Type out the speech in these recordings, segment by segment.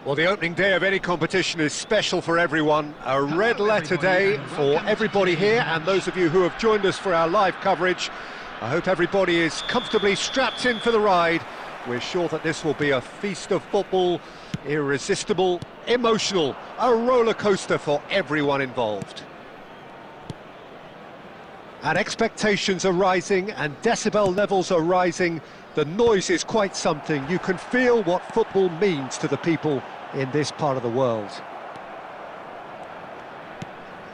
Well, the opening day of any competition is special for everyone. A red letter day for everybody here, and those of you who have joined us for our live coverage. I hope everybody is comfortably strapped in for the ride. We're sure that this will be a feast of football, irresistible, emotional, a roller coaster for everyone involved. And expectations are rising and decibel levels are rising. The noise is quite something. You can feel what football means to the people in this part of the world.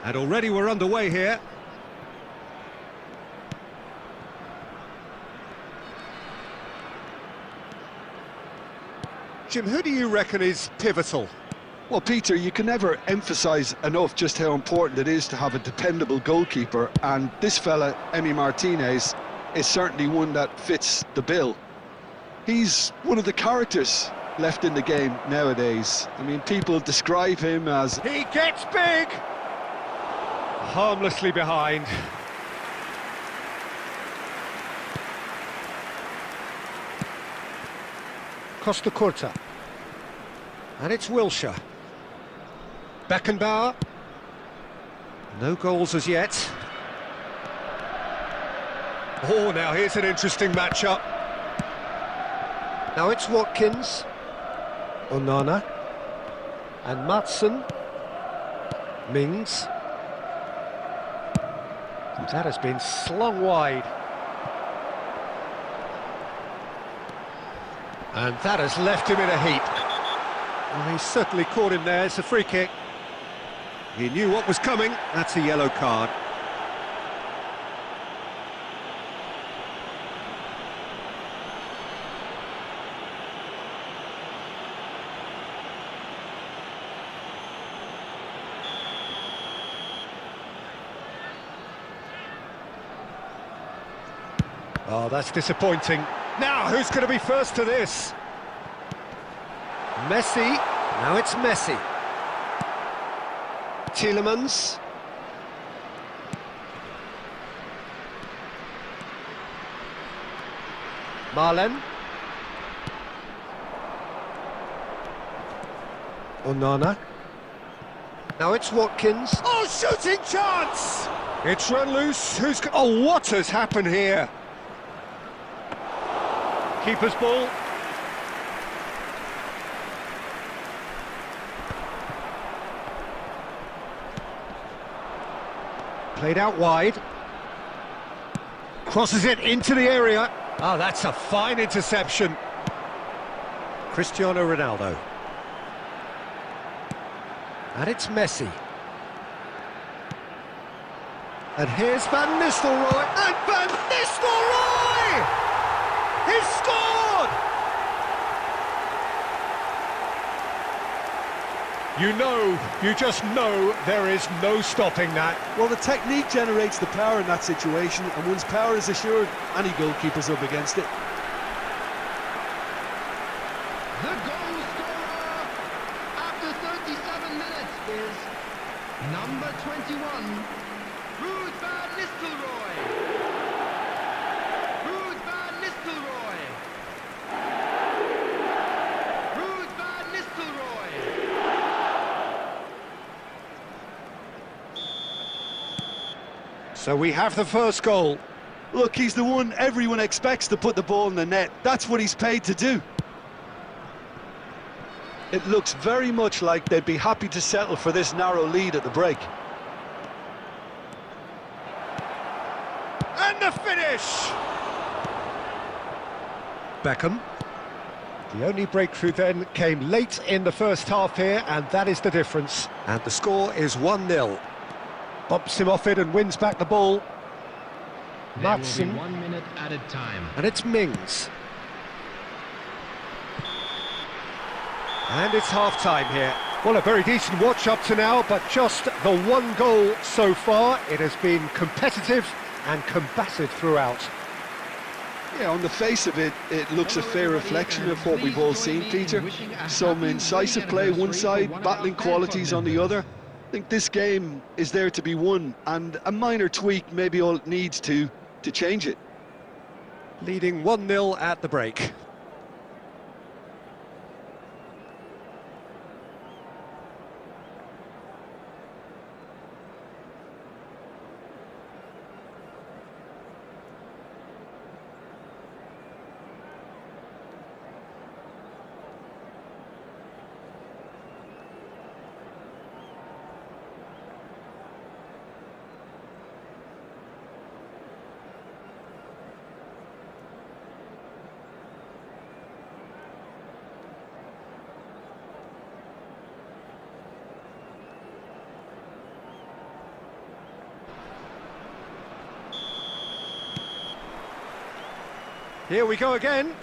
And already we're underway here. Jim, who do you reckon is pivotal? Well, Peter, you can never emphasise enough just how important it is to have a dependable goalkeeper, and this fella, Emi Martinez, is certainly one that fits the bill. He's one of the characters left in the game nowadays. I mean, people describe him as... He gets big! Harmlessly behind. Costa Curta. And it's Wilshere. Beckenbauer. No goals as yet. Oh, now here's an interesting matchup. Now it's Watkins. Onana. And Maatsen. Mings. That has been slung wide. And that has left him in a heap. Well, he's certainly caught him there. It's a free kick. He knew what was coming. That's a yellow card. Oh, that's disappointing. Now, who's going to be first to this? Messi. Now it's Messi. Tielemans. Marlen. Onana. Now it's Watkins. Oh, shooting chance! It's run loose. Oh, what has happened here? Keeper's ball. Played out wide. Crosses it into the area. Oh, that's a fine interception. Cristiano Ronaldo. And it's Messi. And here's Van Nistelrooy. And Van Nistelrooy! He scored! You just know there is no stopping that. Well, the technique generates the power in that situation, and once power is assured, any goalkeeper's up against it. The goal scorer after 37 minutes is number 21, Ruud van Nistelrooy. Ruud van Nistelrooy. Ruud van Nistelrooy. So we have the first goal. Look, he's the one everyone expects to put the ball in the net. That's what he's paid to do. It looks very much like they'd be happy to settle for this narrow lead at the break. And the finish! Beckham. The only breakthrough then came late in the first half here, and that is the difference. And the score is 1-0. Bumps him off it and wins back the ball. Maatsen. 1 minute added time. And it's Mings. And it's half-time here. Well, a very decent watch up to now, but just the one goal so far. It has been competitive and combative throughout. Yeah, on the face of it, it looks a fair reflection of what we've all seen, Peter. Some incisive play one side, battling qualities on the other. I think this game is there to be won, and a minor tweak maybe all it needs to change it. Leading 1-0 at the break. Here we go again.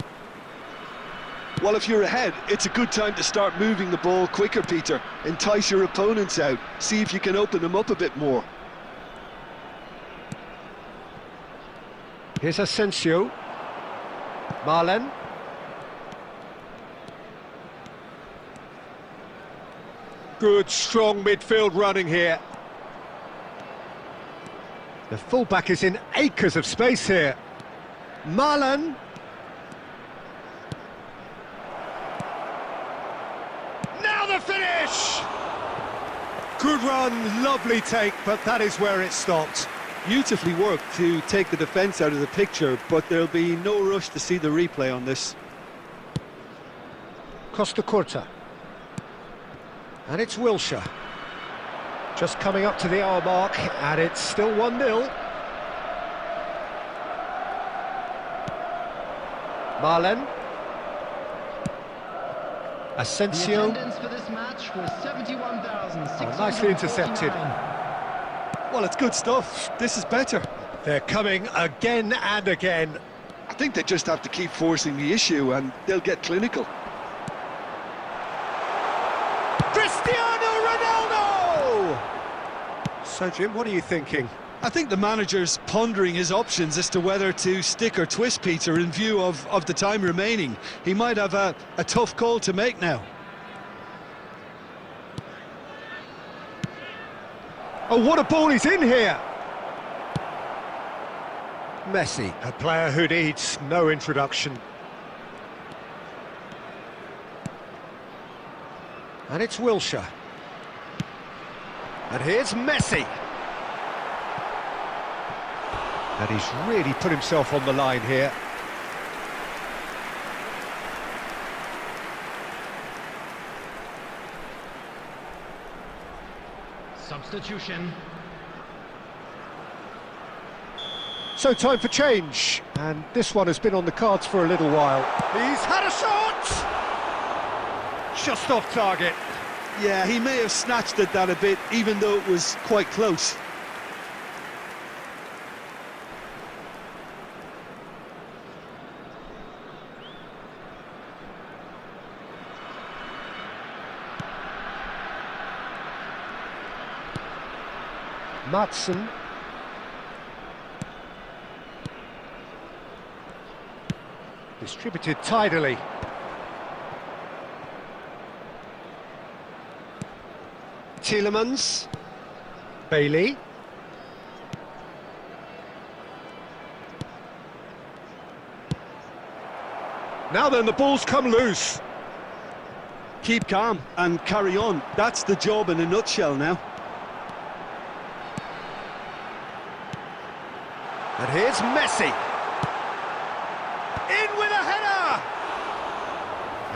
Well, if you're ahead, it's a good time to start moving the ball quicker, Peter. Entice your opponents out. See if you can open them up a bit more. Here's Asensio. Marlen. Good, strong midfield running here. The fullback is in acres of space here. Marlen. Now the finish! Good run, lovely take, but that is where it stopped. Beautifully worked to take the defence out of the picture, but there'll be no rush to see the replay on this. Costa Curta. And it's Wilshere. Just coming up to the hour mark, and it's still 1-0. Marlen. Asensio. The attendance for this match was 71,649. Nicely intercepted. Well, it's good stuff. This is better. They're coming again and again. I think they just have to keep forcing the issue and they'll get clinical. Cristiano Ronaldo! So, Jim, what are you thinking? I think the manager's pondering his options as to whether to stick or twist, Peter, in view of the time remaining. He might have a tough call to make now. Oh, what a ball he's in here! Messi, a player who needs no introduction. And it's Wilshere. And here's Messi. And he's really put himself on the line here. Substitution. So time for change, and this one has been on the cards for a little while. He's had a shot! Just off target. Yeah, he may have snatched at that a bit, even though it was quite close. Matson. Distributed tidily. Tielemans. Bailey. Now then, the ball's come loose. Keep calm and carry on. That's the job in a nutshell now. And here's Messi. In with a header!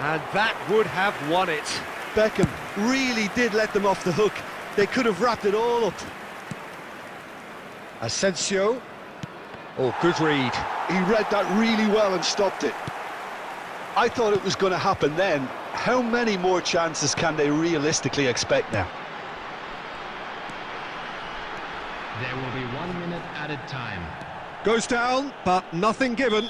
And that would have won it. Beckham really did let them off the hook. They could have wrapped it all up. Asensio. Oh, good read. He read that really well and stopped it. I thought it was going to happen then. How many more chances can they realistically expect now? There will be 1 minute added time. Goes down, but nothing given.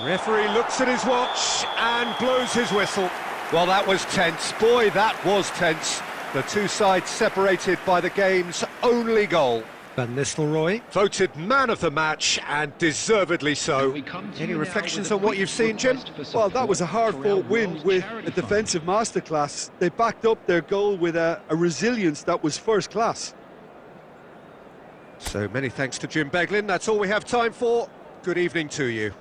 Referee looks at his watch and blows his whistle. Well, that was tense. Boy, that was tense. The two sides separated by the game's only goal. Van Nistelrooy voted man of the match, and deservedly so. Any reflections on what you've seen, Jim? Well, that was a hard-fought win with a defensive masterclass. They backed up their goal with a resilience that was first class. So many thanks to Jim Beglin. That's all we have time for. Good evening to you.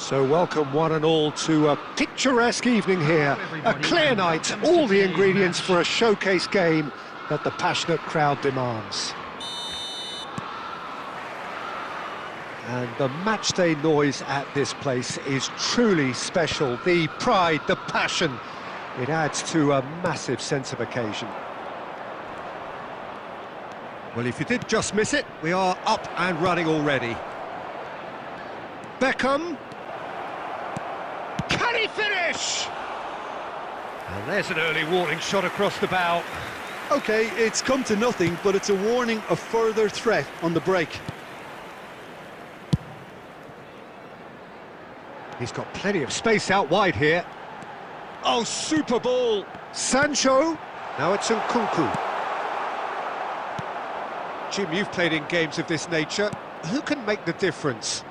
So welcome one and all to a picturesque evening here. A clear night, all the ingredients for a showcase game that the passionate crowd demands. And the matchday noise at this place is truly special. The pride, the passion, it adds to a massive sense of occasion. Well, if you did just miss it, we are up and running already. Beckham. Can he finish? And there's an early warning shot across the bow. OK, it's come to nothing, but it's a warning of further threat on the break. He's got plenty of space out wide here. Oh, super ball. Sancho. Now it's Nkunku. Jim, you've played in games of this nature. Who can make the difference?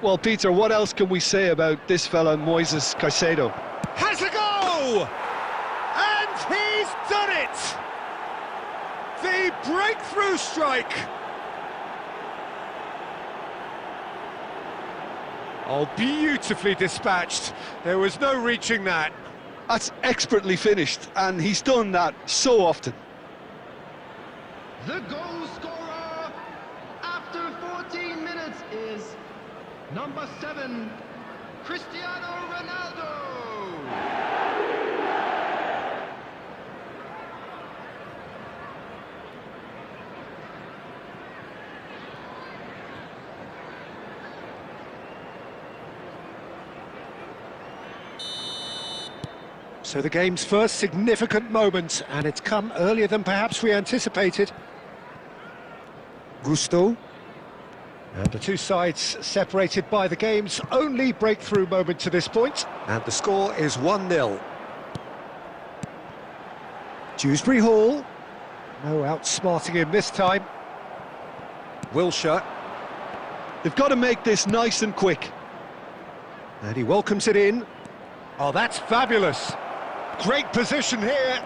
Well, Peter, what else can we say about this fella, Moises Caicedo? Has a go! And he's done it! The breakthrough strike! Oh, beautifully dispatched. There was no reaching that. That's expertly finished, and he's done that so often. The goal scorer after 14 minutes is number 7, Cristiano Ronaldo. So the game's first significant moment, and it's come earlier than perhaps we anticipated. Gusto. And the two sides separated by the game's only breakthrough moment to this point. And the score is 1-0. Dewsbury Hall. No outsmarting him this time. Wilshere. They've got to make this nice and quick. And he welcomes it in. Oh, that's fabulous. Great position here.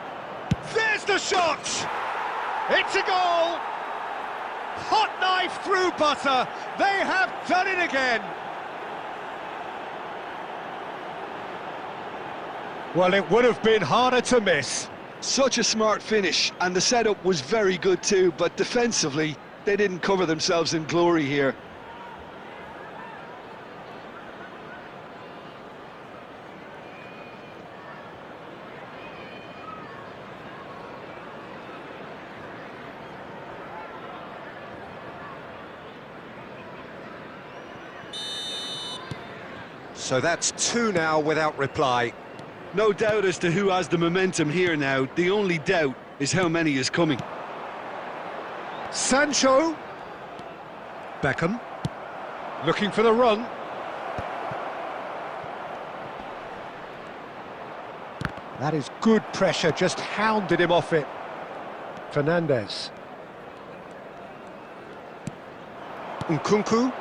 There's the shot! It's a goal! Hot knife through butter. They have done it again. Well, it would have been harder to miss. Such a smart finish, and the setup was very good too, but defensively, they didn't cover themselves in glory here. So that's 2 now without reply. No doubt as to who has the momentum here now. The only doubt is how many is coming. Sancho. Beckham. Looking for the run. That is good pressure, just hounded him off it. Fernandes. Nkunku.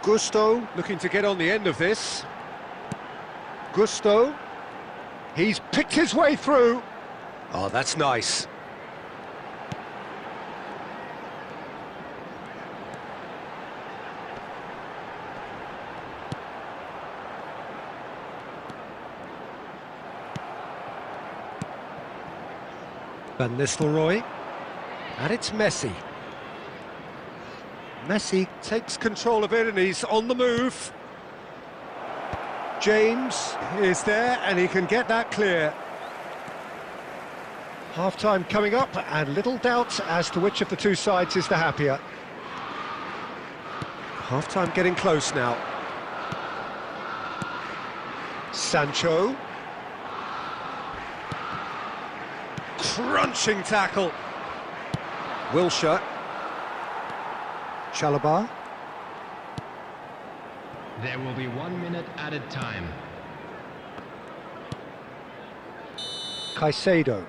Gusto looking to get on the end of this. Gusto. He's picked his way through. Oh, that's nice. Van Nistelrooy. And it's Messi. Messi takes control of it and he's on the move. James is there and he can get that clear. Half-time coming up and little doubt as to which of the two sides is the happier. Half-time getting close now. Sancho. Crunching tackle. Wilshere. Chalobah. There will be 1 minute added time. Caicedo.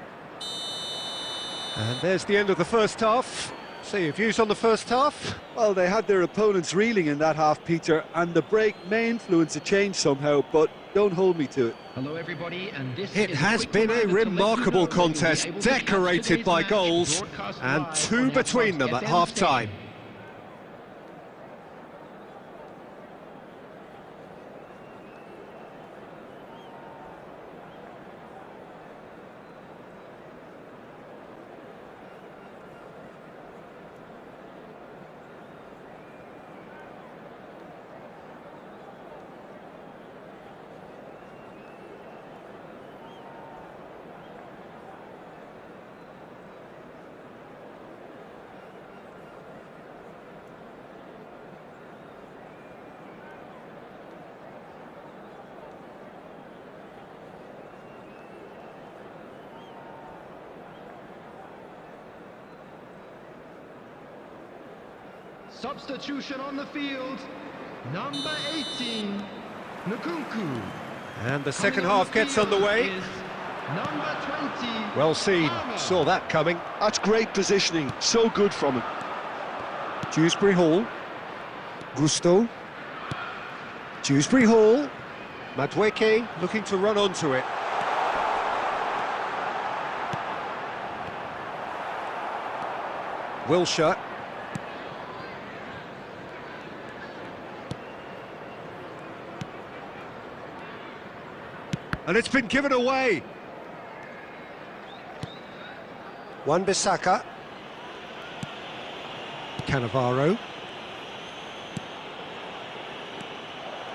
And there's the end of the first half. So your views on the first half? Well, they had their opponents reeling in that half, Peter, and the break may influence a change somehow, but don't hold me to it. Hello everybody, and this It has been a remarkable contest, decorated by goals, and 2 between them at half-time. Substitution on the field. Number 18, Nkunku. And the second half gets underway. Number 20. Well seen, Palmer. saw that coming. That's great positioning, so good from him. Dewsbury Hall. Gusto. Dewsbury Hall. Madueke looking to run onto it. Wilshere. And it's been given away. Wan-Bissaka. Cannavaro.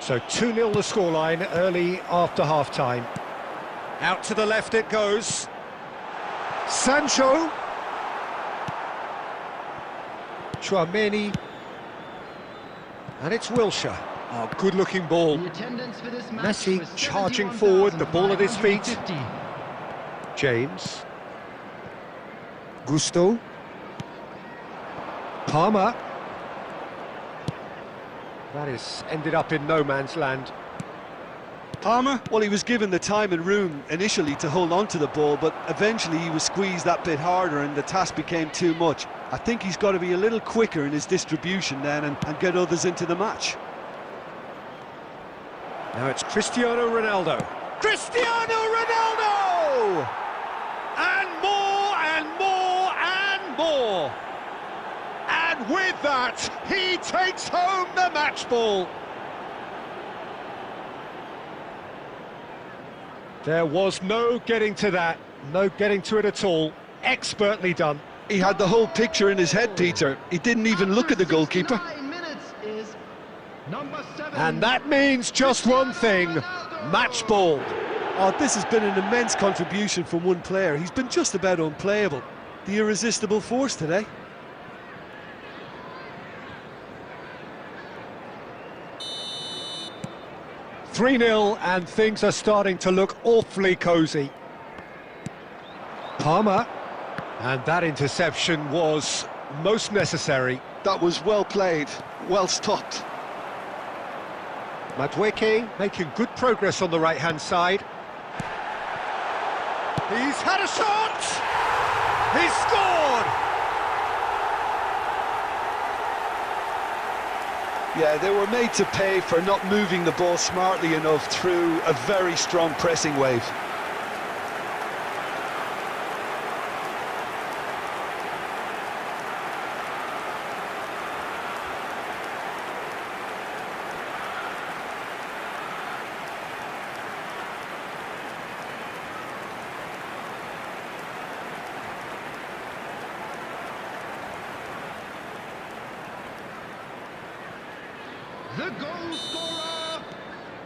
So 2-0 the scoreline early after half-time. Out to the left it goes. Sancho. Tchouameni. And it's Wilshere. Oh, good-looking ball. The attendance for this match Messi was charging forward, the ball at his feet. 71,550. James. Gusto. Palmer. That is ended up in no man's land. Palmer, well, he was given the time and room initially to hold on to the ball, but eventually he was squeezed that bit harder and the task became too much. I think he's got to be a little quicker in his distribution then and get others into the match. Now it's Cristiano Ronaldo. Cristiano Ronaldo! And more and more and more. And with that, he takes home the match ball. There was no getting to that, no getting to it at all. Expertly done. He had the whole picture in his head, Peter. He didn't even look at the goalkeeper. 69 minutes is number 7. And that means just one thing, match ball. Oh, this has been an immense contribution from one player. He's been just about unplayable. The irresistible force today. "3-0 and things are starting to look awfully cosy. Palmer, and that interception was most necessary. That was well played, well stopped. Madueke making good progress on the right-hand side. He's had a shot! He's scored! Yeah, they were made to pay for not moving the ball smartly enough through a very strong pressing wave. The goal scorer.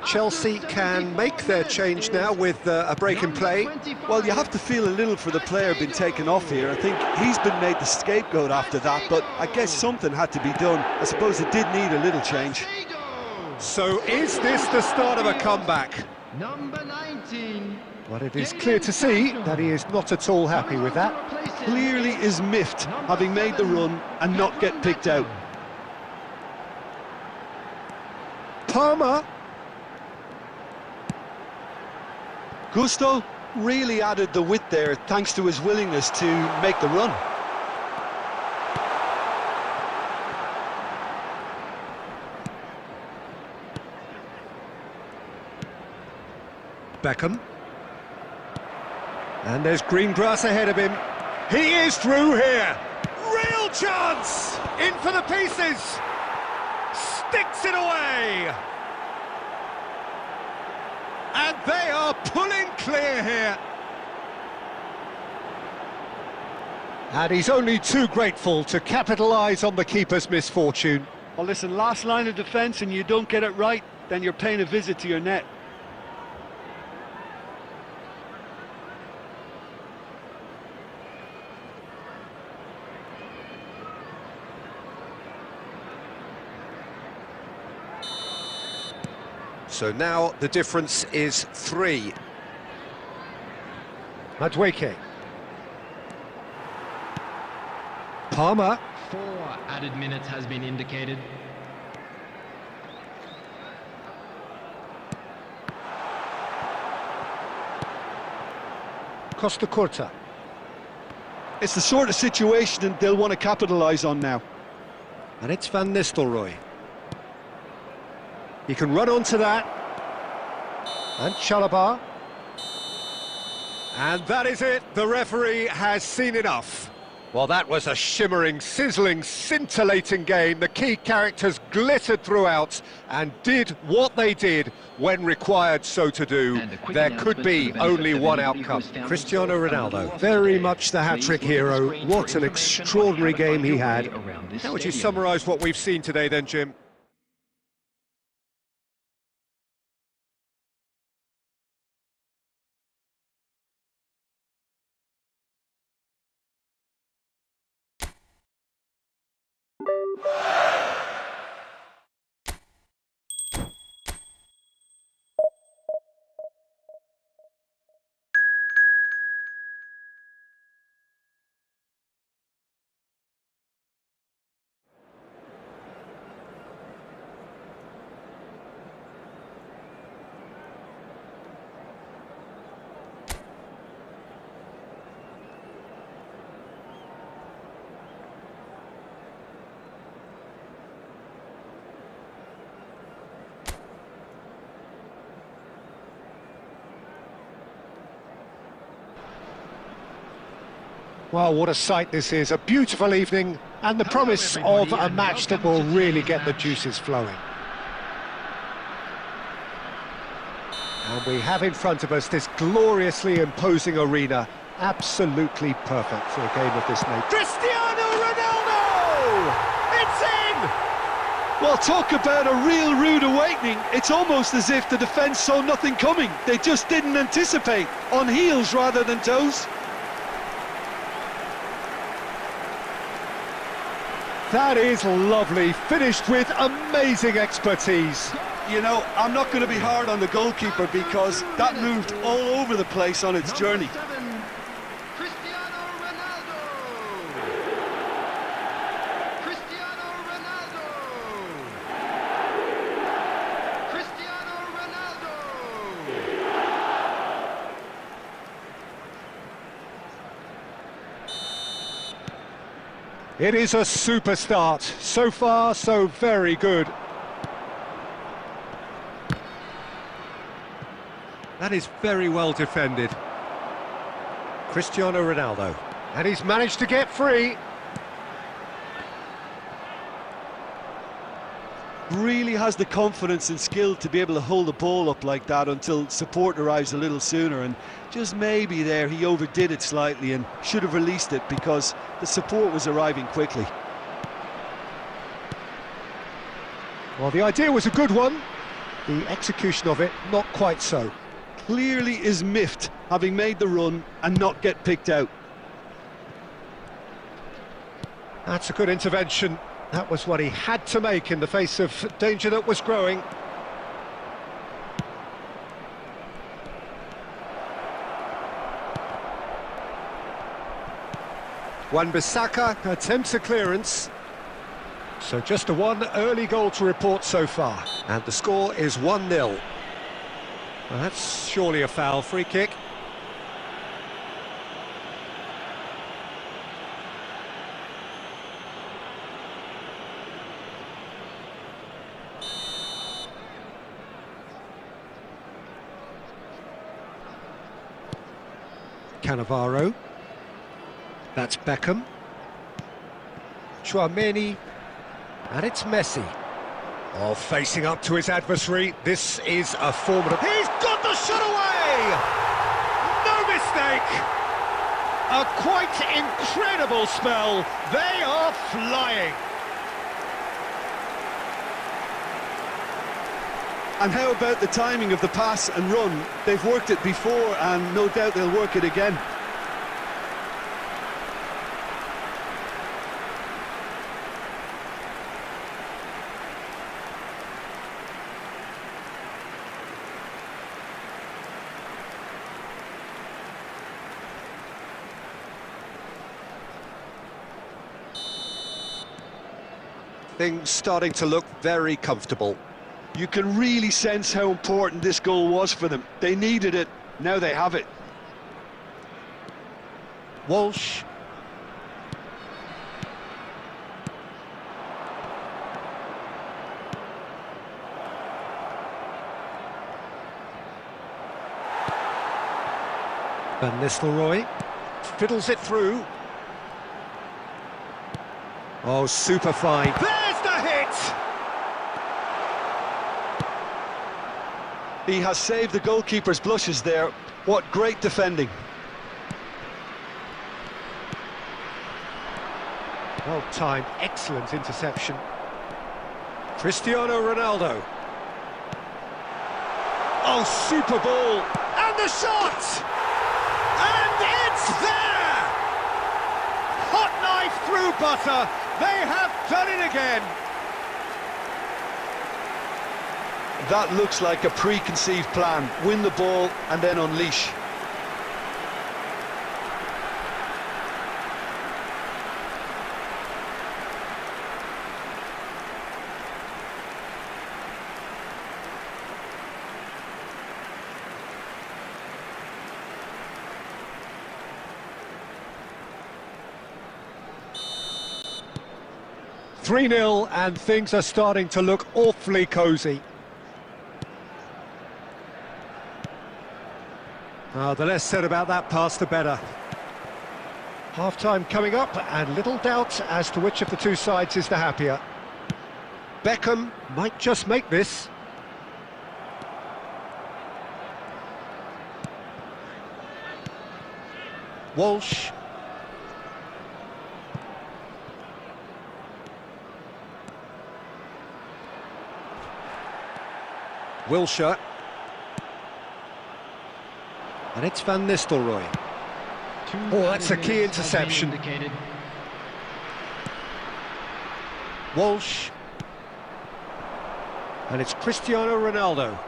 Chelsea can make their change now with a break in play. Well, you have to feel a little for the player being taken off here. I think he's been made the scapegoat after that, but I guess something had to be done. I suppose it did need a little change. So is this the start of a comeback? Number 19. But it is clear to see that he is not at all happy with that. Clearly is miffed, having made the run and not get picked out. Palmer. Gusto really added the width there thanks to his willingness to make the run. Beckham. And there's green grass ahead of him. He is through here. Real chance! In for the pieces. Sticks it away. And they are pulling clear here. And he's only too grateful to capitalise on the keeper's misfortune. Well, listen, last line of defence and you don't get it right, then you're paying a visit to your net. So now the difference is 3. Palmer. 4 added minutes has been indicated. Costa Curta. It's the sort of situation that they'll want to capitalise on now. And it's Van Nistelrooy. He can run onto that. And Chalobah. And that is it. The referee has seen enough. Well, that was a shimmering, sizzling, scintillating game. The key characters glittered throughout and did what they did when required so to do. There could be only one outcome. Cristiano Ronaldo, very much the hat-trick hero. What an extraordinary game he had. How would you summarise what we've seen today then, Jim? Well, what a sight this is. A beautiful evening and the promise of a match that will really get the juices flowing. And we have in front of us this gloriously imposing arena. Absolutely perfect for a game of this nature. Cristiano Ronaldo! It's in! Well, talk about a real rude awakening. It's almost as if the defence saw nothing coming. They just didn't anticipate. On heels rather than toes. That is lovely, finished with amazing expertise. You know, I'm not going to be hard on the goalkeeper because that moved all over the place on its journey. Cristiano Ronaldo! Cristiano Ronaldo! Cristiano Ronaldo! It is a super start. So far, so very good. That is very well defended. Cristiano Ronaldo. And he's managed to get free. Really has the confidence and skill to be able to hold the ball up like that until support arrives a little sooner, and just maybe there he overdid it slightly and should have released it because the support was arriving quickly. Well, the idea was a good one. The execution of it, not quite so. Clearly is miffed having made the run and not get picked out. That's a good intervention. That was what he had to make in the face of danger that was growing. Wan-Bissaka attempts a clearance. So just a one early goal to report so far. And the score is 1-0. Well, that's surely a foul. Free kick. Cannavaro. That's Beckham. Tchouameni. And it's Messi. Oh, facing up to his adversary. This is a formidable... He's got the shot away! No mistake! A quite incredible spell. They are flying. And how about the timing of the pass and run? They've worked it before and no doubt they'll work it again. Things starting to look very comfortable. You can really sense how important this goal was for them. They needed it, now they have it. Walsh. Van Nistelrooy fiddles it through. Oh, super fine. There's the hit! He has saved the goalkeeper's blushes there. What great defending. Well timed, excellent interception. Cristiano Ronaldo. Oh, super ball! And the shot! And it's there! Hot knife through butter. They have done it again. That looks like a preconceived plan. Win the ball and then unleash. Three 0 and things are starting to look awfully cosy. The less said about that pass, the better. Half-time coming up, and little doubt as to which of the two sides is the happier. Beckham might just make this. Walsh. Wilshere. And it's Van Nistelrooy. Oh, that's a key interception. Walsh. And it's Cristiano Ronaldo.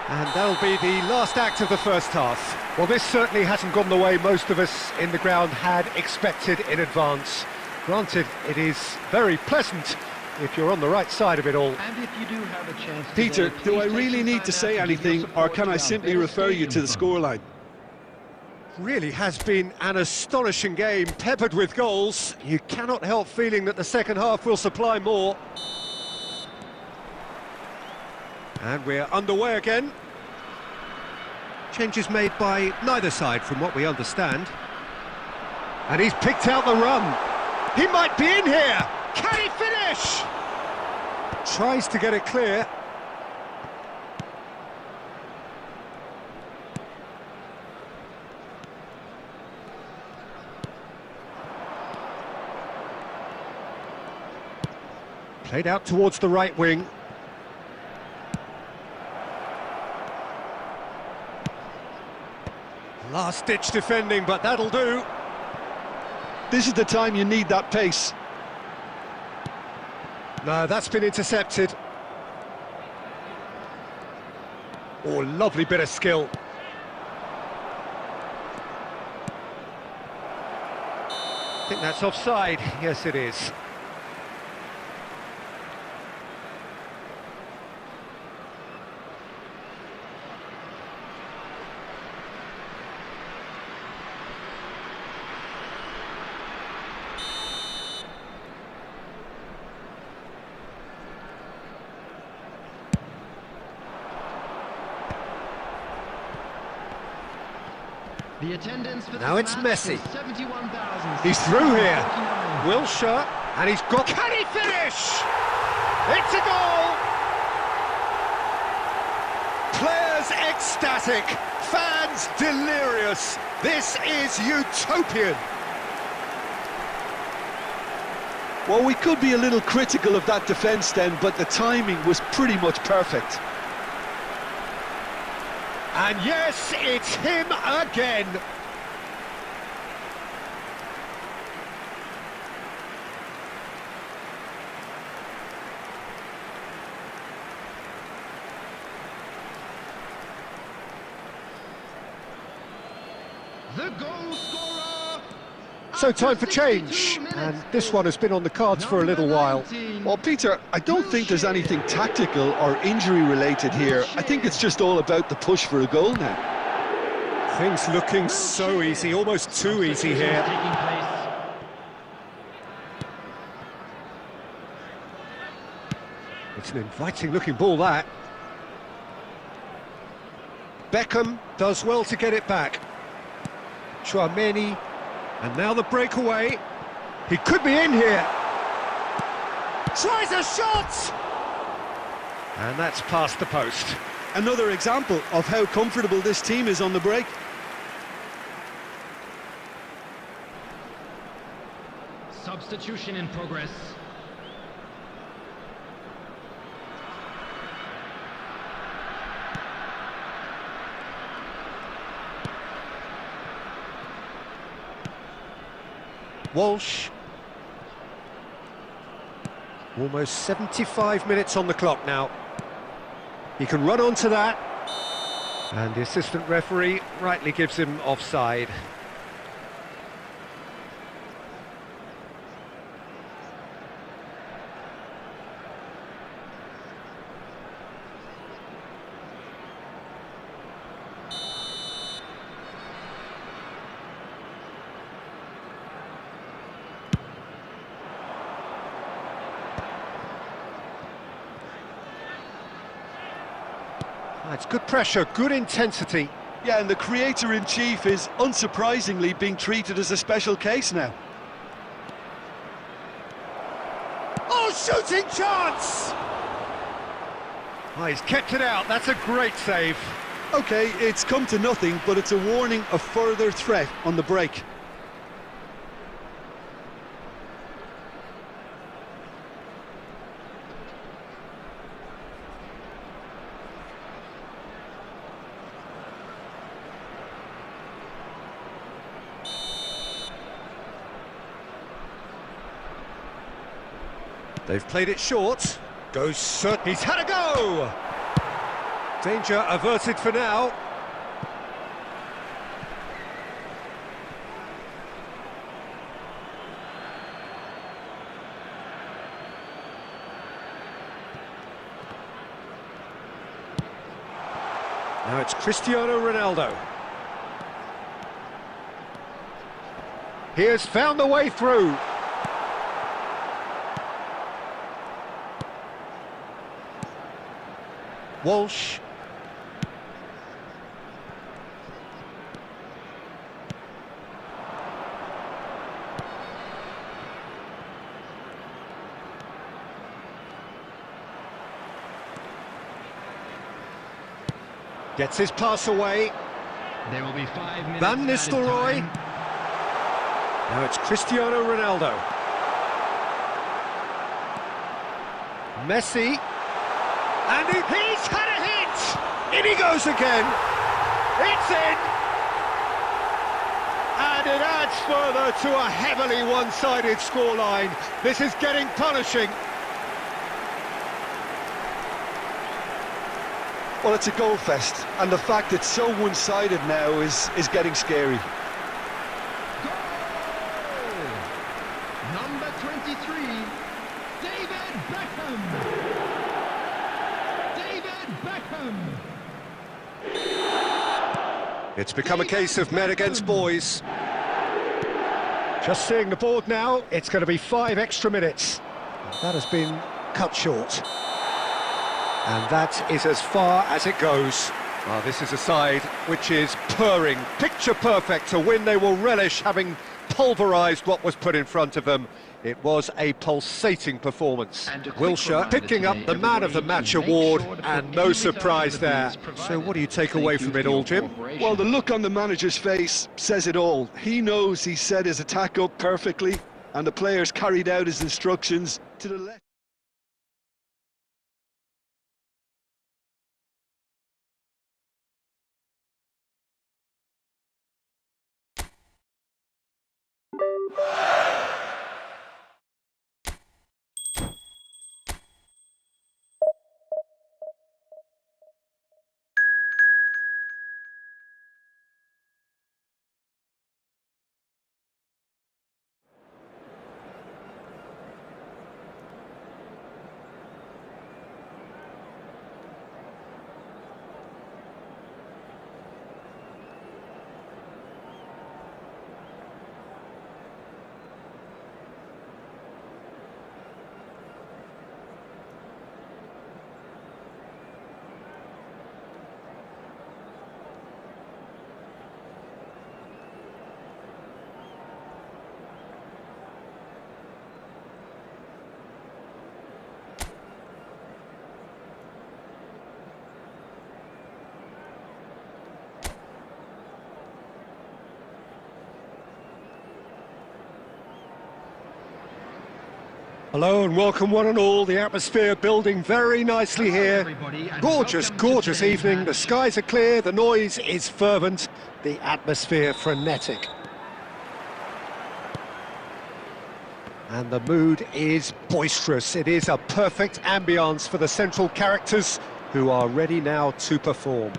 And that'll be the last act of the first half. Well, this certainly hasn't gone the way most of us in the ground had expected in advance. Granted, it is very pleasant if you're on the right side of it all. And if you do have a chance Peter, today, do I please really take need some to time say out to give your anything, or support can I our simply Bears refer you to the Stadium scoreline? Really has been an astonishing game, peppered with goals. You cannot help feeling that the second half will supply more. And we're underway again. Changes made by neither side from what we understand. And he's picked out the run. He might be in here. Can he finish? Tries to get it clear. Played out towards the right wing. Last-ditch defending, but that'll do. This is the time you need that pace. No, that's been intercepted. Oh, lovely bit of skill. I think that's offside. Yes, it is. The attendance for Now this it's match Messi. is 71,000. He's through here. Wilshere, and he's got... Can he finish? It's a goal! Players ecstatic, fans delirious. This is utopian. Well, we could be a little critical of that defence then, but the timing was pretty much perfect. And yes, it's him again. The goal scorer, So time for change, and this one has been on the cards for a little while. Well, Peter, I don't think there's anything tactical or injury related here. I think it's just all about the push for a goal now. Things looking so easy, almost too easy here. It's an inviting looking ball, that. Beckham does well to get it back. Chouameni, and now the breakaway. He could be in here. Tries a shot! And that's past the post. Another example of how comfortable this team is on the break. Substitution in progress. Walsh. Almost 75 minutes on the clock now. He can run onto that. And the assistant referee rightly gives him offside. It's good pressure, good intensity. Yeah, and the creator-in-chief is unsurprisingly being treated as a special case now. Oh, shooting chance! Oh, he's kept it out, that's a great save. Okay, it's come to nothing, but it's a warning of further threat on the break. They've played it short. Goes cert. He's had a go! Danger averted for now. Now it's Cristiano Ronaldo. He has found the way through. Walsh. Gets his pass away. There will be 5 minutes. Van Nistelrooy. added time. Now it's Cristiano Ronaldo. Messi. And he's had a hit! In he goes again. It's in! And it adds further to a heavily one-sided scoreline. This is getting punishing. Well, it's a goal fest, and the fact it's so one-sided now is getting scary. Goal! Number 23, David Beckham. It's become a case of men against boys. Just seeing the board now, it's going to be 5 extra minutes. That has been cut short. And that is as far as it goes. Well, this is a side which is purring, picture perfect to win. They will relish having pulverised what was put in front of them. It was a pulsating performance. Wilshere picking up the Man of the Match award, and no surprise there. So what do you take away from it all, Jim? Well, the look on the manager's face says it all. He knows he set his attack up perfectly, and the players carried out his instructions to the left. Hello and welcome one and all. The atmosphere building very nicely here. Gorgeous, gorgeous evening. The skies are clear, the noise is fervent, the atmosphere frenetic. And the mood is boisterous. It is a perfect ambience for the central characters who are ready now to perform.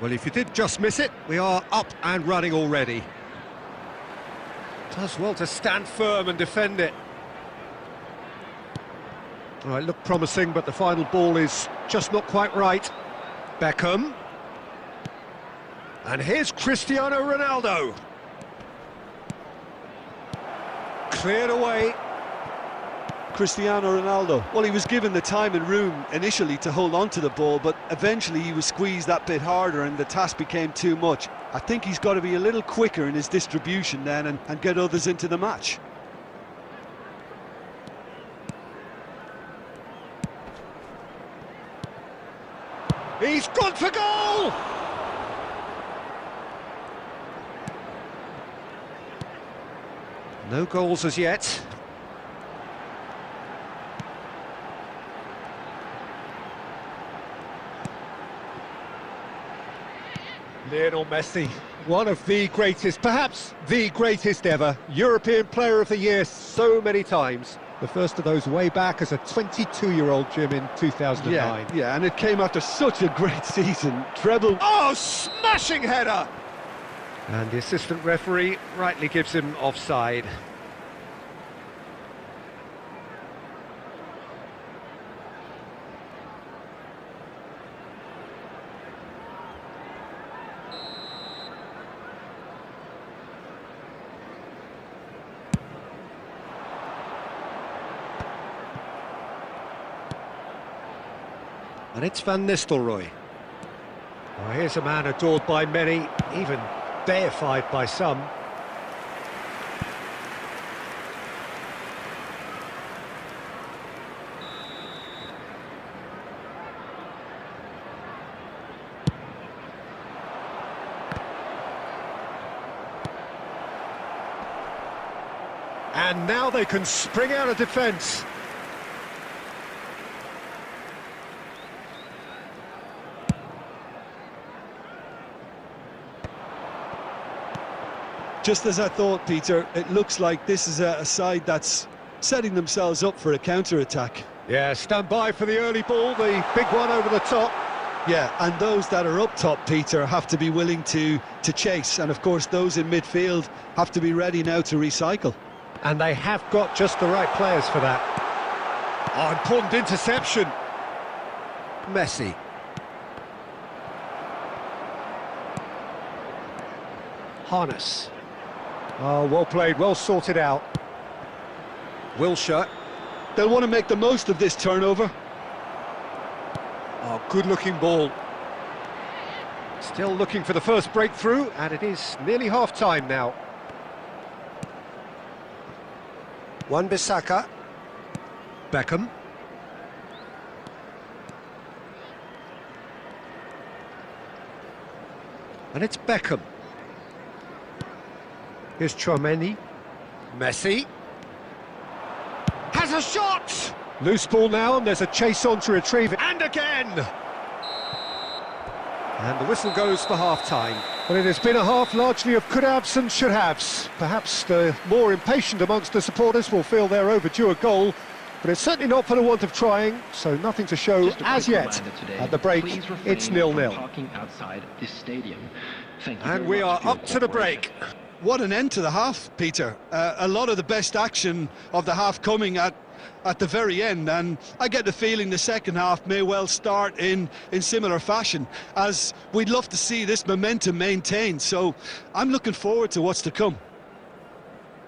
Well, if you did just miss it, we are up and running already. Does well to stand firm and defend it. All right, looked promising, but the final ball is just not quite right. Beckham. And here's Cristiano Ronaldo. Cleared away. Cristiano Ronaldo, well, he was given the time and room initially to hold on to the ball, but eventually he was squeezed that bit harder and the task became too much. I think he's got to be a little quicker in his distribution then and get others into the match. He's gone for goal! No goals as yet. Lionel Messi, one of the greatest, perhaps the greatest ever, European Player of the Year so many times. The first of those way back as a 22-year-old, Jim, in 2009. Yeah, and it came after such a great season. Treble. Oh, smashing header! And the assistant referee rightly gives him offside. And it's Van Nistelrooy. Oh, here's a man adored by many, even deified by some. And now they can spring out of defence. Just as I thought, Peter, it looks like this is a side that's setting themselves up for a counter-attack. Yeah, stand by for the early ball, the big one over the top. Yeah, and those that are up top, Peter, have to be willing to chase. And, of course, those in midfield have to be ready now to recycle. And they have got just the right players for that. Oh, important interception. Messi. Harness. Oh, well played, well sorted out. Wilshere. They'll want to make the most of this turnover. Oh, good-looking ball. Still looking for the first breakthrough, and it is nearly half-time now. Wan-Bissaka. Beckham. And it's Beckham. Here's Chouameni. Messi. Has a shot! Loose ball now, and there's a chase on to retrieve it. And again! And the whistle goes for half-time. But it has been a half largely of could-haves and should-haves. Perhaps the more impatient amongst the supporters will feel they're overdue a goal, but it's certainly not for the want of trying, so nothing to show as yet. At the break, it's 0-0. And we are up to the break. What an end to the half, Peter. A lot of the best action of the half coming at the very end, and I get the feeling the second half may well start in similar fashion, as we'd love to see this momentum maintained. So I'm looking forward to what's to come.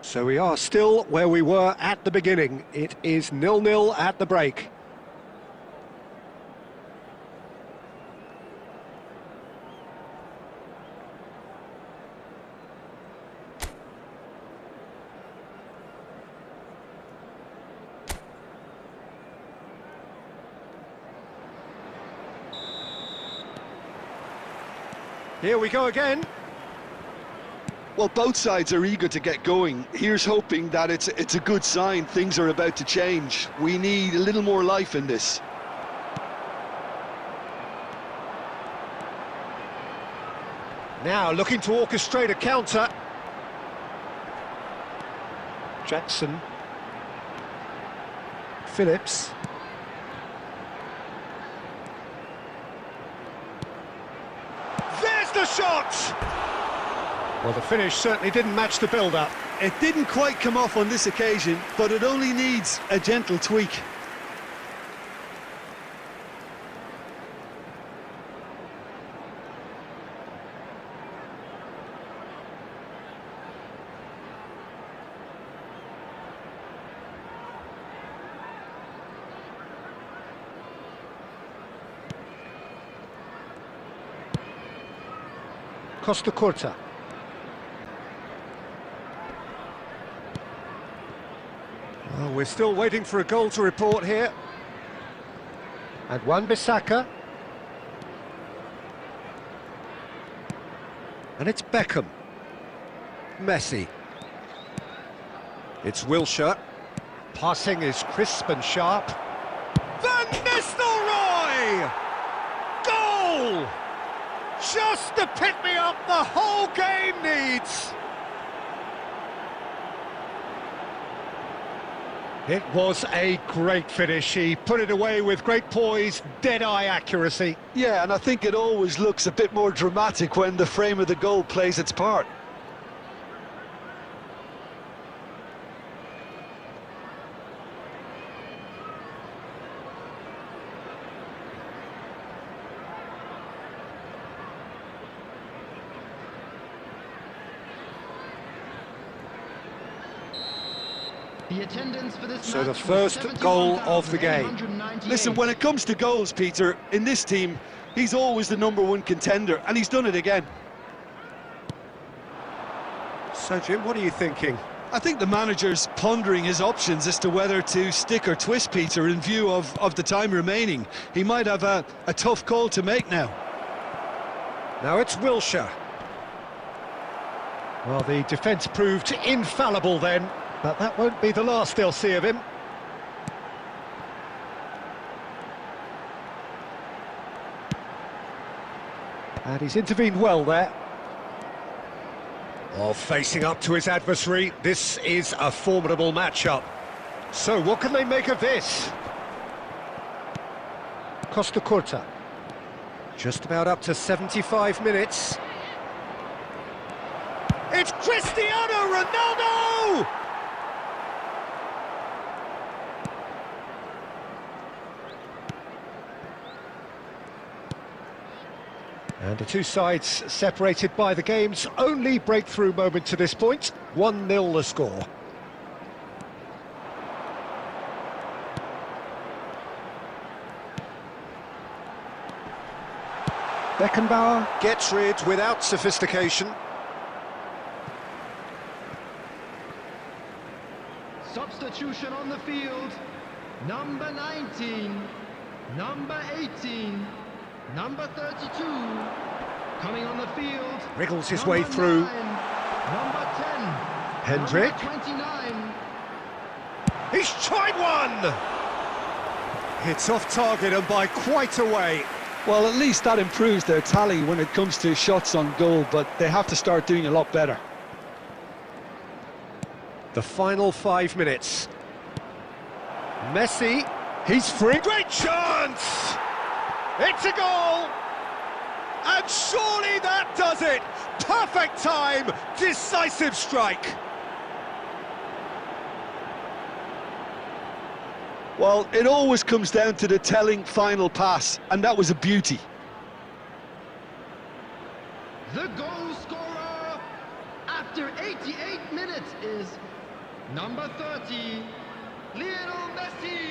So we are still where we were at the beginning. It is 0-0 at the break. Here we go again. Well, both sides are eager to get going. Here's hoping that it's a good sign. Things are about to change. We need a little more life in this. Now looking to orchestrate a counter. Jackson. Phillips. There's the shot! Well, the finish certainly didn't match the build-up. It didn't quite come off on this occasion, but it only needs a gentle tweak. Costa Curta. Well, we're still waiting for a goal to report here. And Wan-Bissaka. And it's Beckham. Messi. It's Wilshere. Passing is crisp and sharp. Van Nistelrooy! Goal! Just the pick-me-up the whole game needs! It was a great finish. He put it away with great poise, dead-eye accuracy. Yeah, and I think it always looks a bit more dramatic when the frame of the goal plays its part. The attendance for this So the match was first goal of the game. 71,898. Listen, when it comes to goals, Peter, in this team, he's always the #1 contender, and he's done it again. So, Jim, what are you thinking? I think the manager's pondering his options as to whether to stick or twist Peter in view of the time remaining. He might have a tough call to make now. Now it's Wilshere. Well, the defence proved infallible then, but that won't be the last they'll see of him. And he's intervened well there. Oh, facing up to his adversary, this is a formidable matchup. So what can they make of this? Costa Curta. Just about up to 75 minutes. It's Cristiano Ronaldo! And the two sides separated by the game's only breakthrough moment to this point. 1-0 the score. Beckenbauer gets rid without sophistication. Substitution on the field. Number 19, number 18, number 32. Coming on the field. Wriggles his way through. 9, number 10. Hendrick. Number 29. He's tried one! It's off target and by quite a way. Well, at least that improves their tally when it comes to shots on goal, but they have to start doing a lot better. The final 5 minutes. Messi, he's free. Great chance! It's a goal! And surely that does it! Perfect time, decisive strike. Well, it always comes down to the telling final pass, and that was a beauty. The goal scorer after 88 minutes is number 30, Lionel Messi.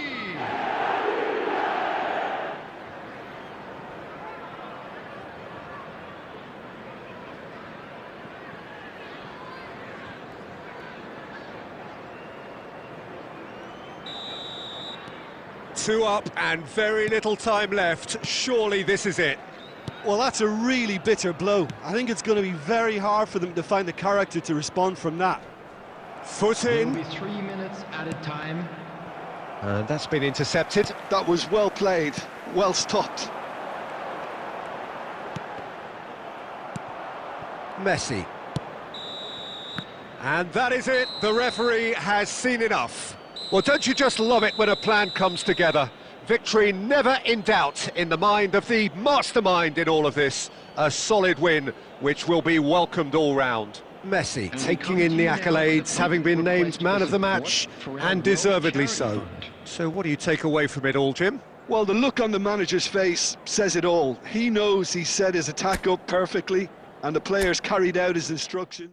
Two up and very little time left. Surely this is it. Well, that's a really bitter blow. I think it's going to be very hard for them to find the character to respond from that. Foot There will in, be 3 minutes added time. and that's been intercepted. That was well played, well stopped. Messi. And that is it, the referee has seen enough. Well, don't you just love it when a plan comes together? Victory never in doubt in the mind of the mastermind in all of this. A solid win, which will be welcomed all round. Messi taking in the accolades, having been named man of the match, and deservedly so. So what do you take away from it all, Jim? Well, the look on the manager's face says it all. He knows he set his attack up perfectly, and the players carried out his instructions.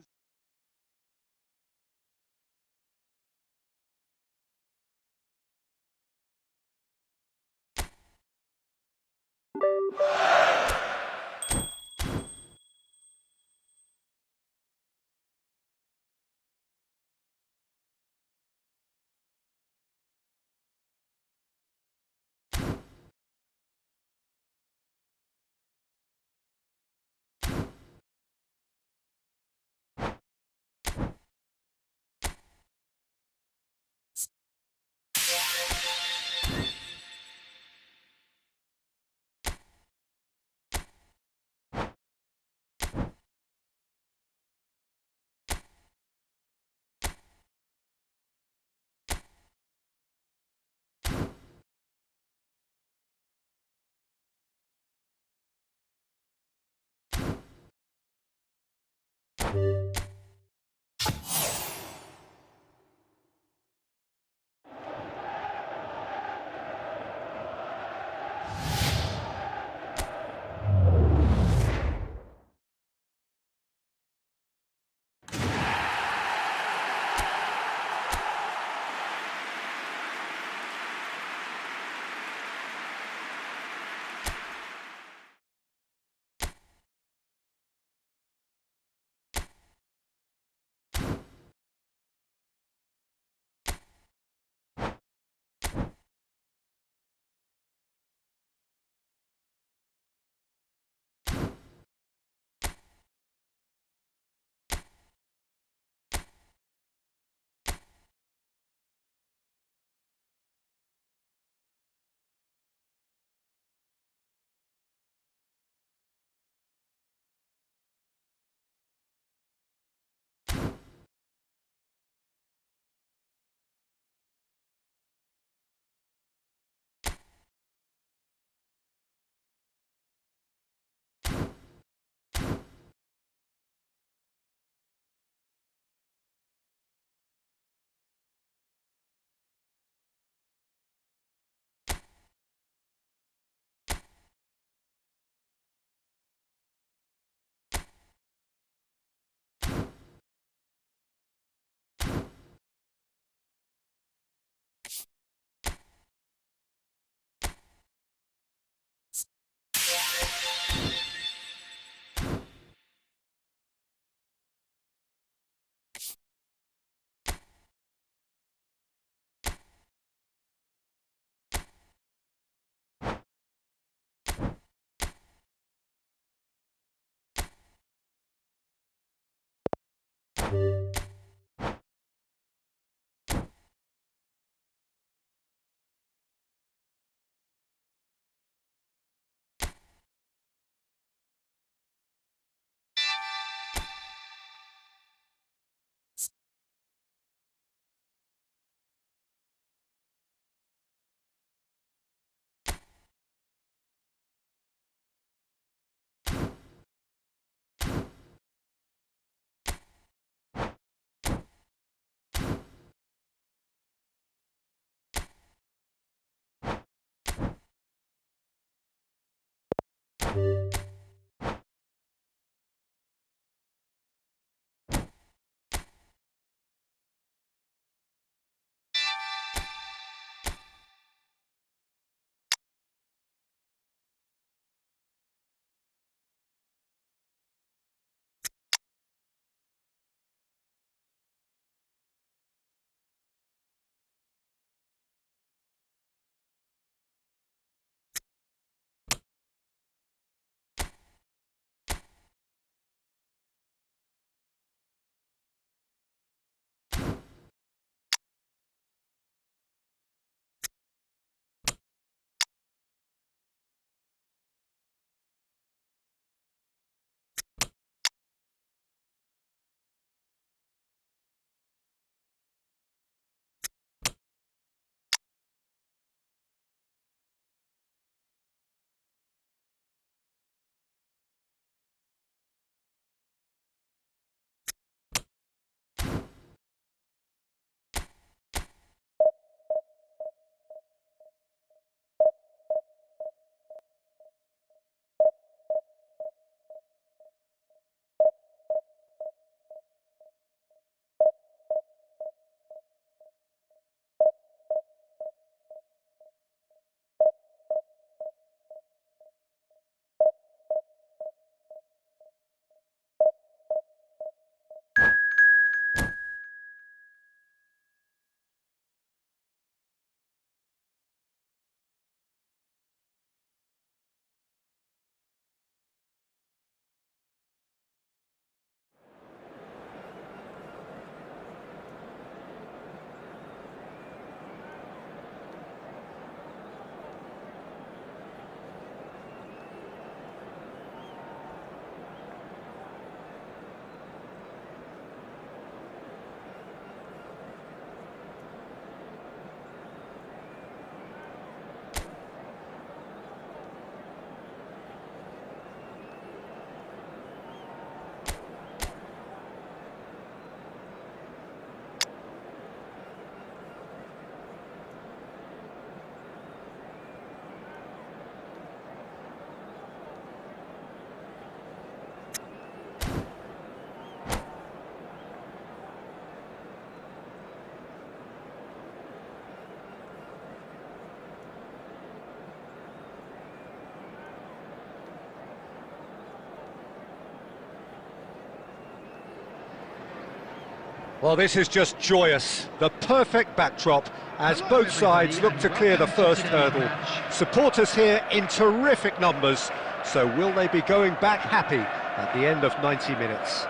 Well, this is just joyous. The perfect backdrop as both sides look to clear the first hurdle. Supporters here in terrific numbers, so will they be going back happy at the end of 90 minutes?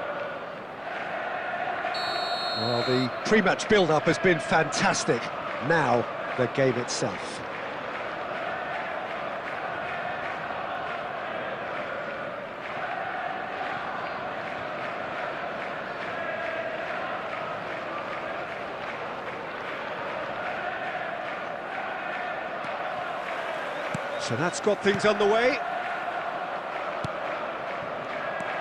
Well, the pre-match build-up has been fantastic. Now, the game itself. So that's got things underway.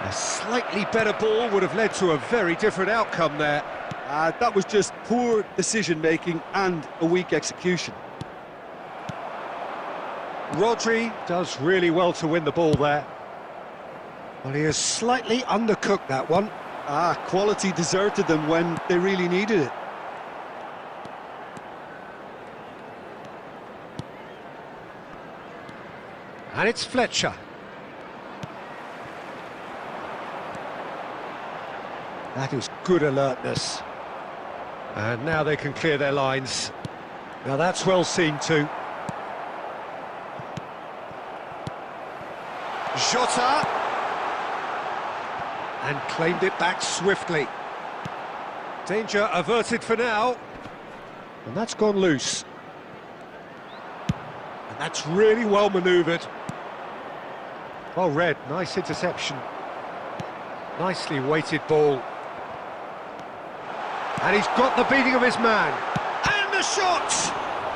A slightly better ball would have led to a very different outcome there. That was just poor decision-making and a weak execution. Rodri does really well to win the ball there. Well, he has slightly undercooked that one. Quality deserted them when they really needed it. And it's Fletcher. That is good alertness. And now they can clear their lines. Now that's well seen too. Jota! And claimed it back swiftly. Danger averted for now. And that's gone loose. And that's really well manoeuvred. Well read, nice interception. Nicely weighted ball. And he's got the beating of his man. And the shot!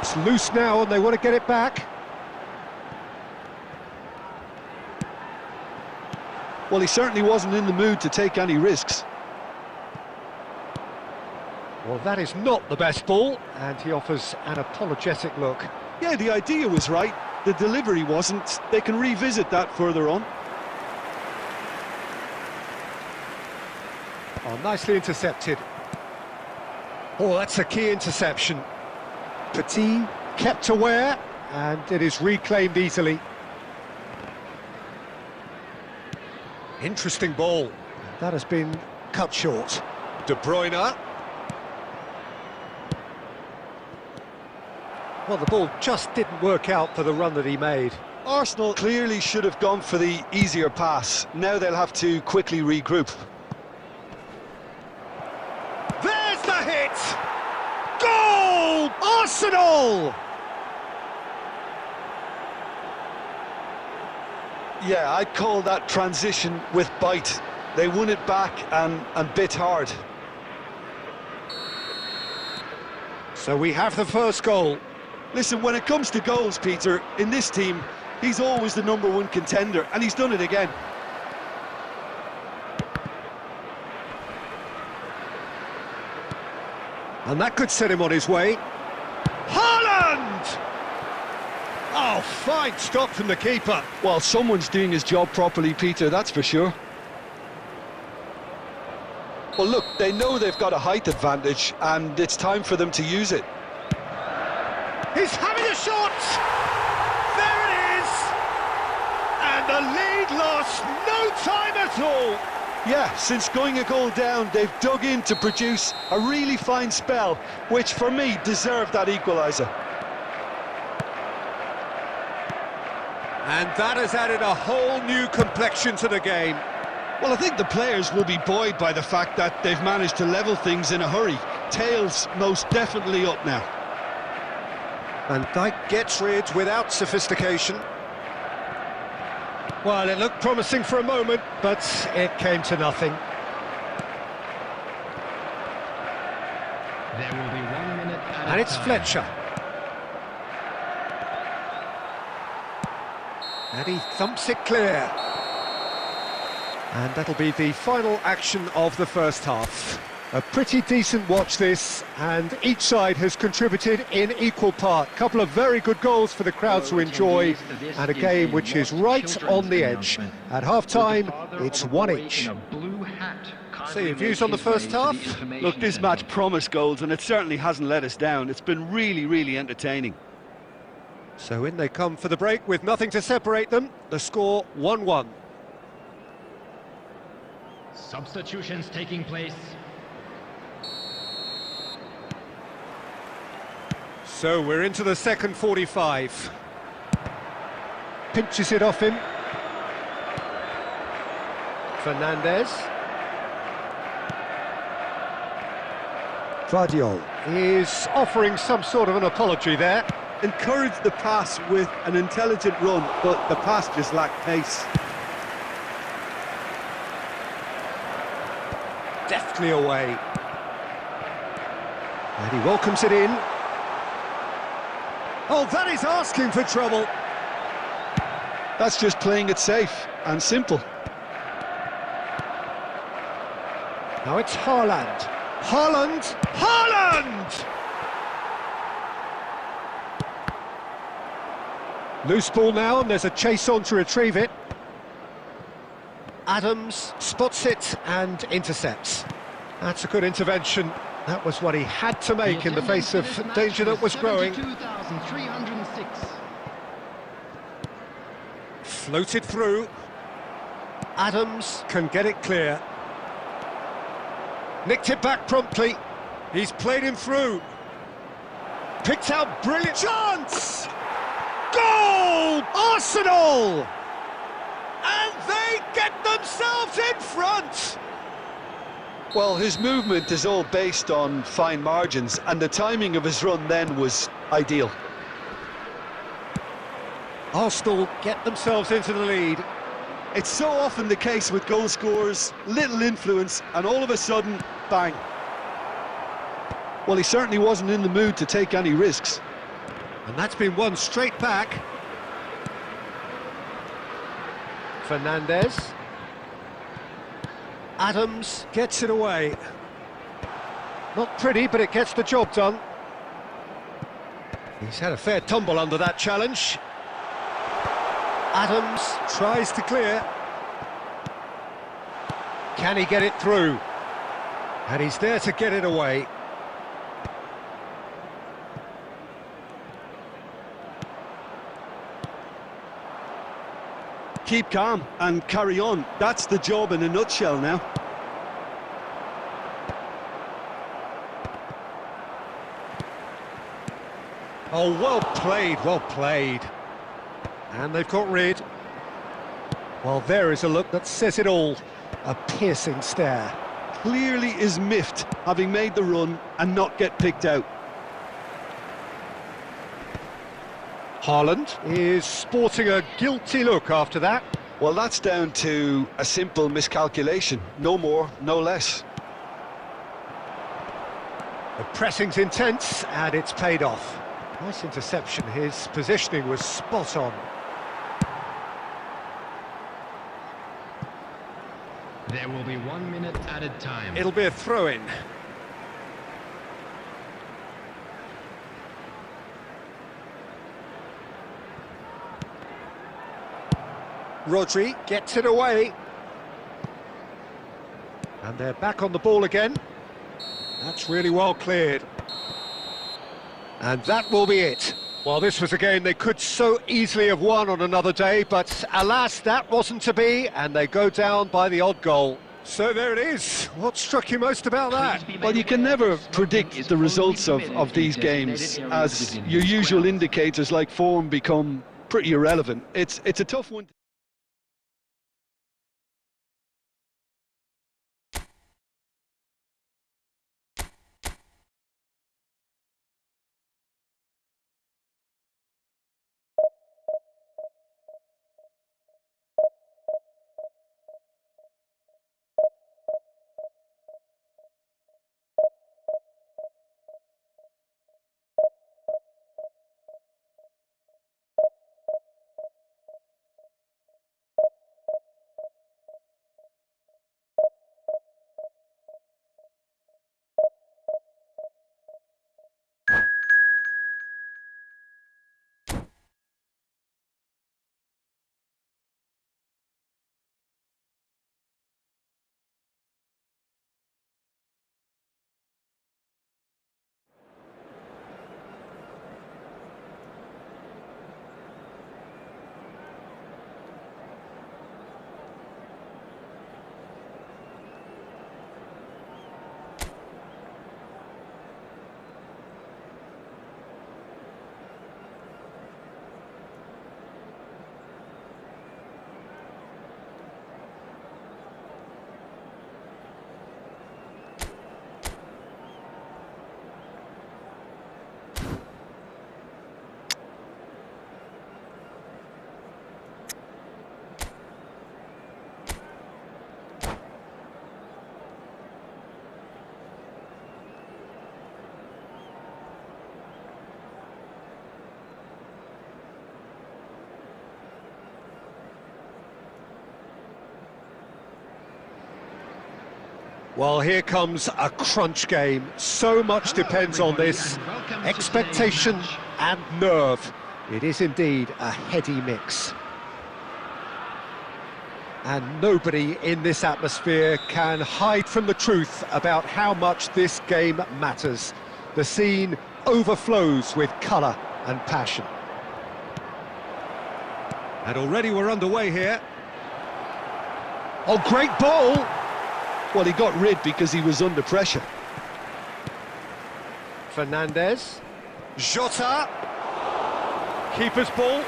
It's loose now and they want to get it back. Well, he certainly wasn't in the mood to take any risks. Well, that is not the best ball, and he offers an apologetic look. Yeah, the idea was right, the delivery wasn't. They can revisit that further on. Oh, nicely intercepted. Oh, that's a key interception. Petit kept aware, and it is reclaimed easily. Interesting ball. That has been cut short. De Bruyne. Well, the ball just didn't work out for the run that he made. Arsenal clearly should have gone for the easier pass. Now they'll have to quickly regroup. There's the hit! Goal! Arsenal! Yeah, I'd call that transition with bite. They won it back and bit hard. So we have the first goal. Listen, when it comes to goals, Peter, in this team, he's always the #1 contender, and he's done it again. And that could set him on his way. Haaland! Oh, fine stop from the keeper. Well, someone's doing his job properly, Peter, that's for sure. Well, look, they know they've got a height advantage, and it's time for them to use it. He's having a shot! There it is! And the lead lost no time at all! Yeah, since going a goal down, they've dug in to produce a really fine spell, which for me deserved that equaliser. And that has added a whole new complexion to the game. Well, I think the players will be buoyed by the fact that they've managed to level things in a hurry. Tails most definitely up now. Van Dijk gets rid without sophistication. Well, it looked promising for a moment, but it came to nothing. There will be 1 minute at And a it's time. Fletcher. And he thumps it clear. And that'll be the final action of the first half. A pretty decent watch this, and each side has contributed in equal part. Couple of very good goals for the crowd to enjoy, and a game which is right on the edge. At half-time, it's 1 each. So your views on the first half? Look, this match promised goals, and it certainly hasn't let us down. It's been really, really entertaining. So in they come for the break with nothing to separate them. The score 1-1. Substitutions taking place. So we're into the second 45. Pinches it off him. Fernandez. Vardiol is offering some sort of an apology there. Encouraged the pass with an intelligent run, but the pass just lacked pace. Deftly away. And he welcomes it in. Oh, that is asking for trouble. That's just playing it safe and simple. Now it's Haaland. Haaland! Haaland! Loose ball now, and there's a chase on to retrieve it. Adams spots it and intercepts. That's a good intervention. That was what he had to make in the face of danger that was growing. 72,306. Floated through. Adams can get it clear. Nicked it back promptly. He's played him through. Picked out brilliant chance! Goal! Arsenal! And they get themselves in front! Well, his movement is all based on fine margins, and the timing of his run then was ideal. Arsenal get themselves into the lead. It's so often the case with goal scorers, little influence, and all of a sudden, bang. Well, he certainly wasn't in the mood to take any risks. And that's been won straight back. Fernandez. Adams gets it away. Not pretty, but it gets the job done. He's had a fair tumble under that challenge. Adams tries to clear. Can he get it through? And he's there to get it away. Keep calm and carry on. That's the job in a nutshell now. Oh, well played, well played. And they've got rid. Well, there is a look that says it all. A piercing stare. Clearly is miffed, having made the run and not get picked out. Haaland is sporting a guilty look after that. Well, that's down to a simple miscalculation. No more, no less. The pressing's intense, and it's paid off. Nice interception. His positioning was spot on. There will be 1 minute added time. It'll be a throw-in. Rodri gets it away. And they're back on the ball again. That's really well cleared. And that will be it. Well, this was a game they could so easily have won on another day, but alas, that wasn't to be, and they go down by the odd goal. So there it is. What struck you most about that? Well, you can never predict the results of these games, as your usual indicators like form become pretty irrelevant. It's a tough one. Well, here comes a crunch game. So much depends on this. Expectation and nerve. It is indeed a heady mix. And nobody in this atmosphere can hide from the truth about how much this game matters. The scene overflows with colour and passion. And already we're underway here. Oh, great ball! Well, he got rid because he was under pressure. Fernandez. Jota. Keeper's ball.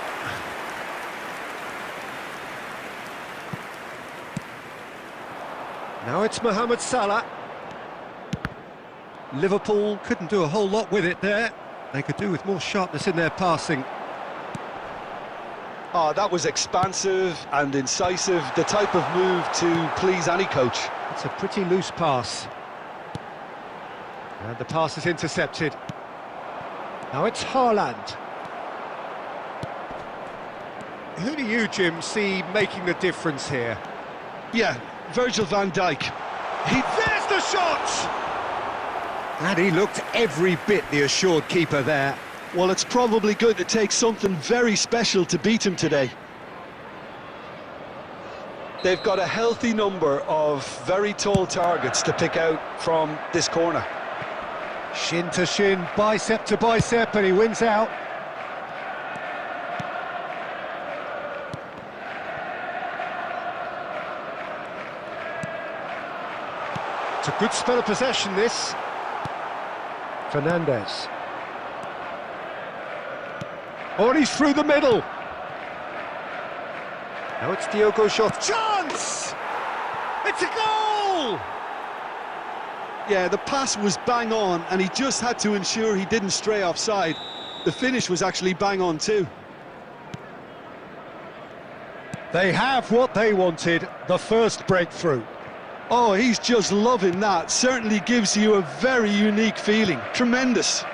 Now it's Mohamed Salah. Liverpool couldn't do a whole lot with it there. They could do with more sharpness in their passing. Oh, that was expansive and incisive, the type of move to please any coach. It's a pretty loose pass. And the pass is intercepted. Now it's Haaland. Who do you, Jim, see making the difference here? Yeah, Virgil van Dijk. There's the shot! And he looked every bit the assured keeper there. Well, it's probably going to take something very special to beat him today. They've got a healthy number of very tall targets to pick out from this corner. Shin to shin, bicep to bicep, and he wins out. It's a good spell of possession, this. Fernandez. Oh, and he's through the middle. Now it's Diogo Jota. Chance! It's a goal! Yeah, the pass was bang on, and he just had to ensure he didn't stray offside. The finish was actually bang on too. They have what they wanted, the first breakthrough. Oh, he's just loving that. Certainly gives you a very unique feeling. Tremendous.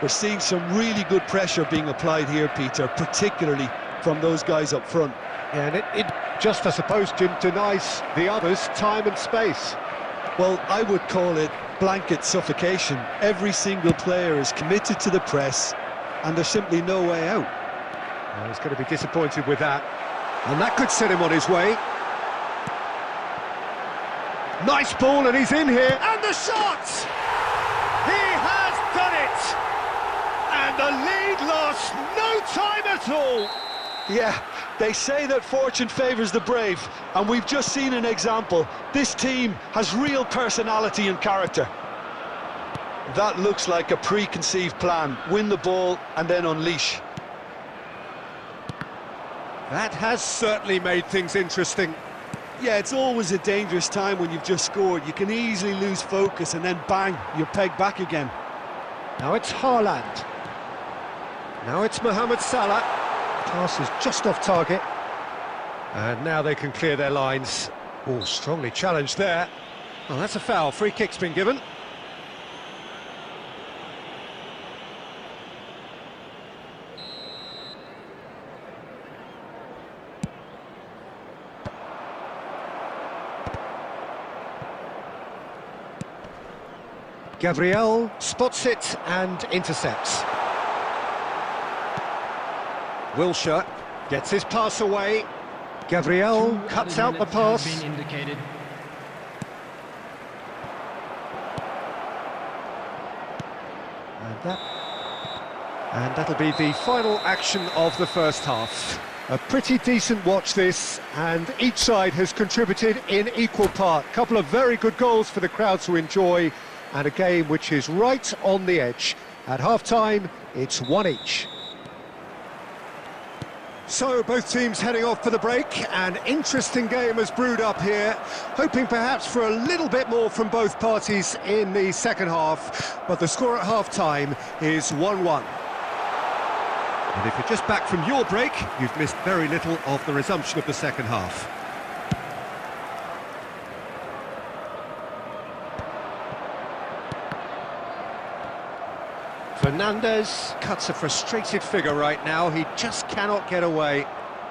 We're seeing some really good pressure being applied here, Peter, particularly from those guys up front. And it just, I suppose, Jim, denies the others time and space. Well, I would call it blanket suffocation. Every single player is committed to the press, and there's simply no way out. Well, he's going to be disappointed with that. And that could set him on his way. Nice ball, and he's in here. And the shot! He has done it! And the lead lost no time at all. Yeah, they say that fortune favours the brave, and we've just seen an example. This team has real personality and character. That looks like a preconceived plan. Win the ball and then unleash. That has certainly made things interesting. Yeah, it's always a dangerous time when you've just scored. You can easily lose focus and then bang, you're pegged back again. Now it's Haaland. Now it's Mohamed Salah. Pass is just off target. And now they can clear their lines. Oh, strongly challenged there. Well, that's a foul. Free kick's been given. Gabriel spots it and intercepts. Wilshere gets his pass away. Gabriel cuts out the pass. And that'll be the final action of the first half. A pretty decent watch this, and each side has contributed in equal part. A couple of very good goals for the crowd to enjoy, and a game which is right on the edge. At half-time, it's 1 each. So, both teams heading off for the break. An interesting game has brewed up here, hoping perhaps for a little bit more from both parties in the second half, but the score at half-time is 1-1. And if you're just back from your break, you've missed very little of the resumption of the second half. Fernandez cuts a frustrated figure right now. He just cannot get away.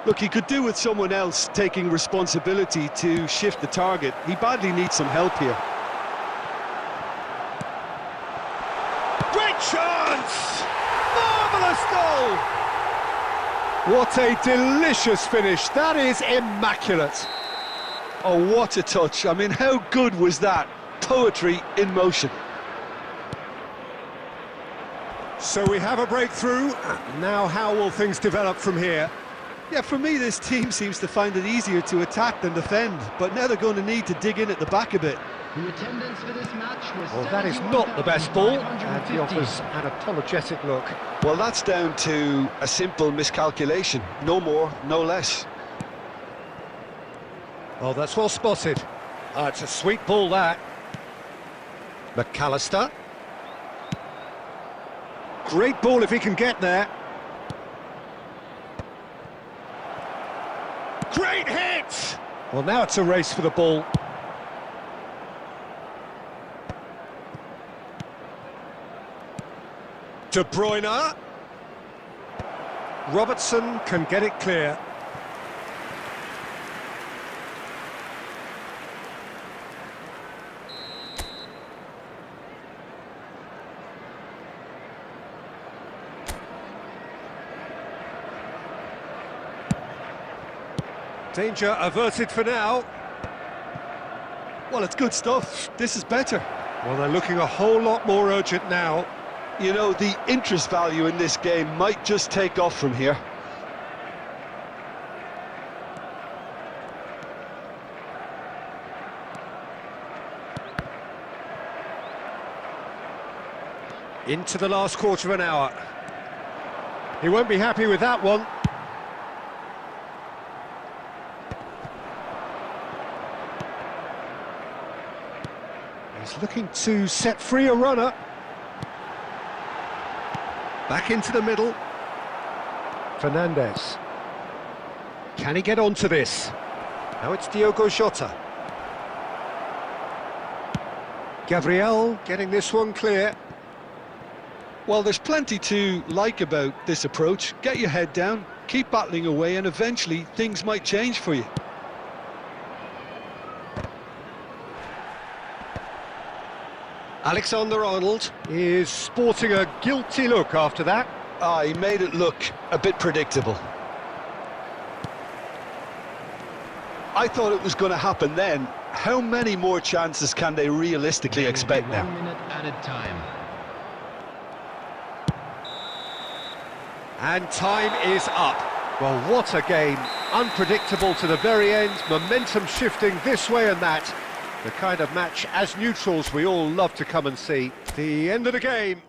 Look, he could do with someone else taking responsibility to shift the target. He badly needs some help here. Great chance! Marvellous goal! What a delicious finish. That is immaculate. Oh, what a touch. I mean, how good was that? Poetry in motion. So we have a breakthrough. Now how will things develop from here? Yeah, for me, this team seems to find it easier to attack than defend, but now they're going to need to dig in at the back a bit. The attendance for this match was Well, that is not the best ball, and he offers an apologetic look. Well, that's down to a simple miscalculation. No more, no less. Oh, that's well spotted. It's a sweet ball, that. McAllister. Great ball if he can get there. Great hit! Well, now it's a race for the ball. De Bruyne. Robertson can get it clear. Danger averted for now. Well, it's good stuff. This is better. Well, they're looking a whole lot more urgent now. You know, the interest value in this game might just take off from here. Into the last quarter of an hour. He won't be happy with that one. He's looking to set free a runner. Back into the middle. Fernandez. Can he get onto this? Now it's Diogo Jota. Gabriel getting this one clear. Well, there's plenty to like about this approach. Get your head down, keep battling away, and eventually things might change for you. Alexander-Arnold is sporting a guilty look after that. Ah, he made it look a bit predictable. I thought it was going to happen then. How many more chances can they realistically expect now? 1 minute added time. And time is up. Well, what a game. Unpredictable to the very end, momentum shifting this way and that. The kind of match, as neutrals, we all love to come and see. The end of the game.